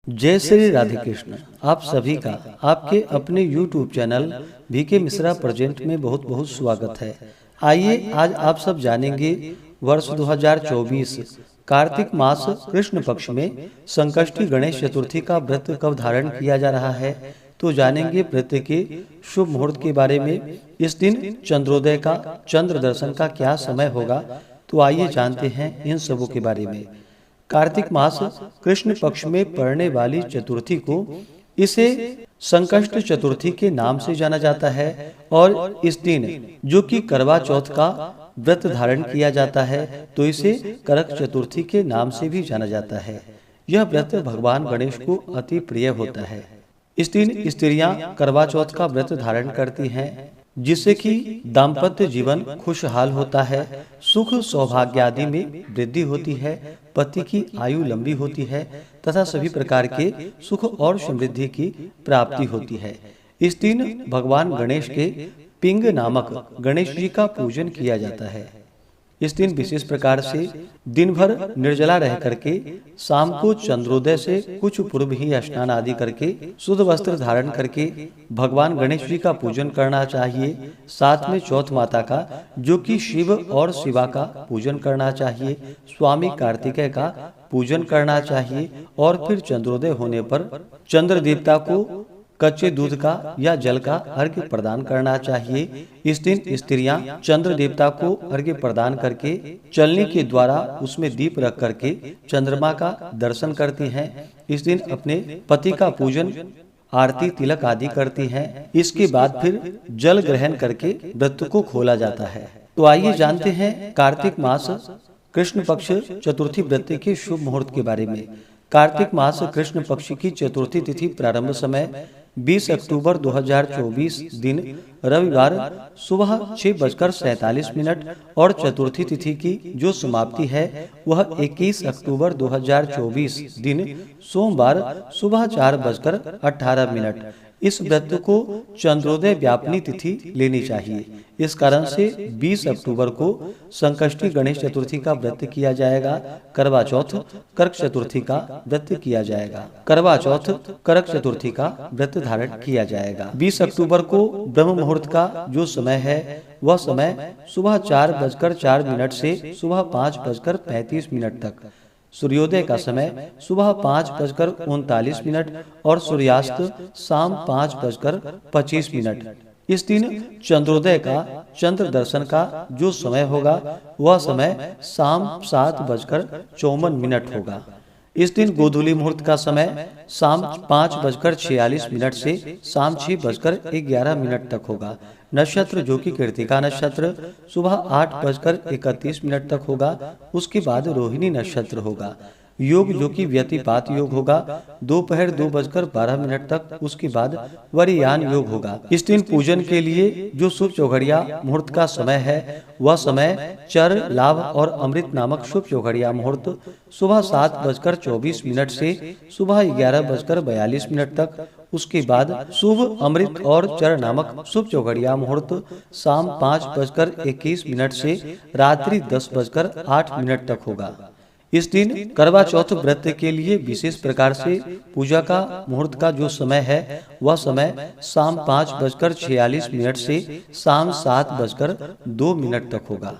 जय श्री राधे कृष्ण। आप सभी का आपके अपने YouTube channel VK Mishra present में बहुत बहुत स्वागत है। आइए आज आप सब जानेंगे वर्ष 2024 कार्तिक मास कृष्ण पक्ष में संकष्टी गणेश चतुर्थी का व्रत कब धारण किया जा रहा है। तो जानेंगे व्रत के शुभ मुहूर्त के बारे में। इस दिन चंद्रोदय का चंद्र दर्शन का क्या समय होगा, तो आइए जानते हैं इन सबों के बारे में। कार्तिक मास कृष्ण पक्ष में पड़ने वाली चतुर्थी को इसे संकष्ट चतुर्थी के नाम से जाना जाता है और इस दिन जो कि करवा चौथ का व्रत धारण किया जाता है तो इसे करक चतुर्थी के नाम से भी जाना जाता है। यह व्रत भगवान गणेश को अति प्रिय होता है। इस दिन स्त्रियां करवा चौथ का व्रत धारण करती हैं, जिससे कि दाम्पत्य जीवन खुशहाल होता है, सुख सौभाग्य आदि में वृद्धि होती है, पति की आयु लंबी होती है तथा सभी प्रकार के सुख और समृद्धि की प्राप्ति होती है। इस दिन भगवान गणेश के पिंग नामक गणेश जी का पूजन किया जाता है। इस दिन विशेष प्रकार से दिन भर निर्जला रह करके शाम को चंद्रोदय से कुछ पूर्व ही स्नान आदि करके शुद्ध वस्त्र धारण करके भगवान गणेश जी का पूजन करना चाहिए। साथ में चौथ माता का जो कि शिव और शिवा का पूजन करना चाहिए, स्वामी कार्तिकेय का पूजन करना चाहिए और फिर चंद्रोदय होने पर चंद्र देवता को कच्चे दूध का या जल का अर्घ्य प्रदान करना चाहिए। इस दिन स्त्रियां चंद्र देवता को अर्घ्य प्रदान करके चलनी के द्वारा उसमें दीप रख करके चंद्रमा का दर्शन करती हैं। इस दिन अपने पति का पूजन आरती तिलक आदि करती हैं। इसके बाद फिर जल ग्रहण करके व्रत को खोला जाता है। तो आइए जानते हैं कार्तिक मास कृष्ण पक्ष चतुर्थी व्रत के शुभ मुहूर्त के बारे में। कार्तिक मास कृष्ण पक्ष की चतुर्थी तिथि प्रारंभ समय 20 अक्टूबर 2024 दिन रविवार सुबह 6:47 और चतुर्थी तिथि की जो समाप्ति है वह 21 अक्टूबर 2024 दिन सोमवार सुबह 4:18। इस व्रत को चंद्रोदय व्यापनी तिथि लेनी चाहिए। इस कारण से 20 अक्टूबर को संकष्टी गणेश चतुर्थी का व्रत किया जाएगा। करवा चौथ करक चतुर्थी का व्रत किया जाएगा। करवा चौथ करक चतुर्थी का व्रत धारण किया जाएगा। 20 अक्टूबर को ब्रह्म मुहूर्त का जो समय है वह समय सुबह 4:04 से सुबह 5:35 तक। सूर्योदय का समय सुबह 5:39 और सूर्यास्त शाम 5:25। इस दिन चंद्रोदय का चंद्र दर्शन का जो समय होगा वह समय शाम 7:54 होगा। इस दिन गोधूली मुहूर्त का समय शाम 5:46 से शाम 6:11 तक होगा। नक्षत्र जो कि कृतिका नक्षत्र सुबह 8:31 तक होगा। उसके बाद रोहिणी नक्षत्र होगा। योग जो कि व्यतिपात योग होगा दोपहर 2:12 तक। उसके बाद वरियान योग होगा। इस दिन पूजन के लिए जो शुभ चौघड़िया मुहूर्त का समय है वह समय चर लाभ और अमृत नामक शुभ चौघड़िया मुहूर्त सुबह 7:24 से सुबह 11:42 तक। उसके बाद शुभ अमृत और चर नामक शुभ चौघड़िया मुहूर्त शाम 5:21 से रात्रि 10:08 तक होगा। इस दिन करवा चौथ व्रत के लिए विशेष प्रकार से पूजा का मुहूर्त का जो समय है वह समय शाम 5:46 से शाम 7:02 तक होगा।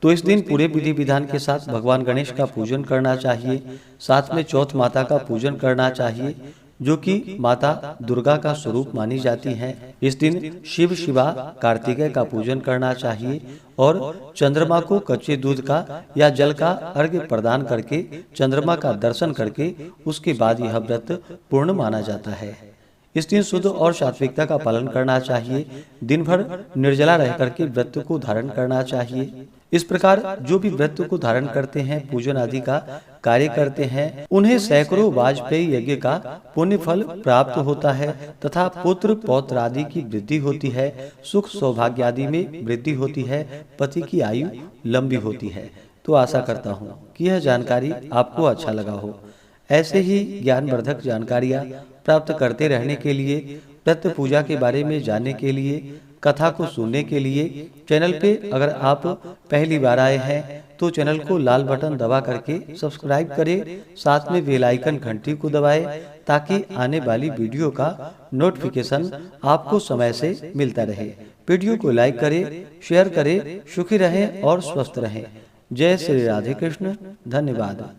तो इस दिन पूरे विधि विधान के साथ भगवान गणेश का पूजन करना चाहिए। साथ में चौथ माता का पूजन करना चाहिए जो कि माता दुर्गा का स्वरूप मानी जाती हैं। इस दिन शिव शिवा कार्तिकेय का पूजन करना चाहिए और चंद्रमा को कच्चे दूध का या जल का अर्घ्य प्रदान करके चंद्रमा का दर्शन करके उसके बाद यह व्रत पूर्ण माना जाता है। इस दिन शुद्ध और सात्विकता का पालन करना चाहिए। दिन भर निर्जला रह करके व्रत को धारण करना चाहिए। इस प्रकार जो भी व्रत को धारण करते हैं, पूजन आदि का कार्य करते हैं, उन्हें सैकड़ों वाजपेयी यज्ञ का पुण्य फल प्राप्त होता है तथा पुत्र पौत्र आदि की वृद्धि होती है, सुख सौभाग्य आदि में वृद्धि होती है, पति की आयु लंबी होती है। तो आशा करता हूँ कि यह जानकारी आपको अच्छा लगा हो। ऐसे ही ज्ञानवर्धक जानकारियाँ प्राप्त करते रहने के लिए, व्रत पूजा के बारे में जानने के लिए कथा को सुनने के लिए चैनल पे अगर आप पहली बार आए हैं तो चैनल को लाल बटन दबा करके सब्सक्राइब करें, साथ में बेल आइकन घंटी को दबाएं ताकि आने वाली वीडियो का नोटिफिकेशन आपको समय से मिलता रहे। वीडियो को लाइक करें, शेयर करें। सुखी रहें और स्वस्थ रहें। जय श्री राधे कृष्ण। धन्यवाद।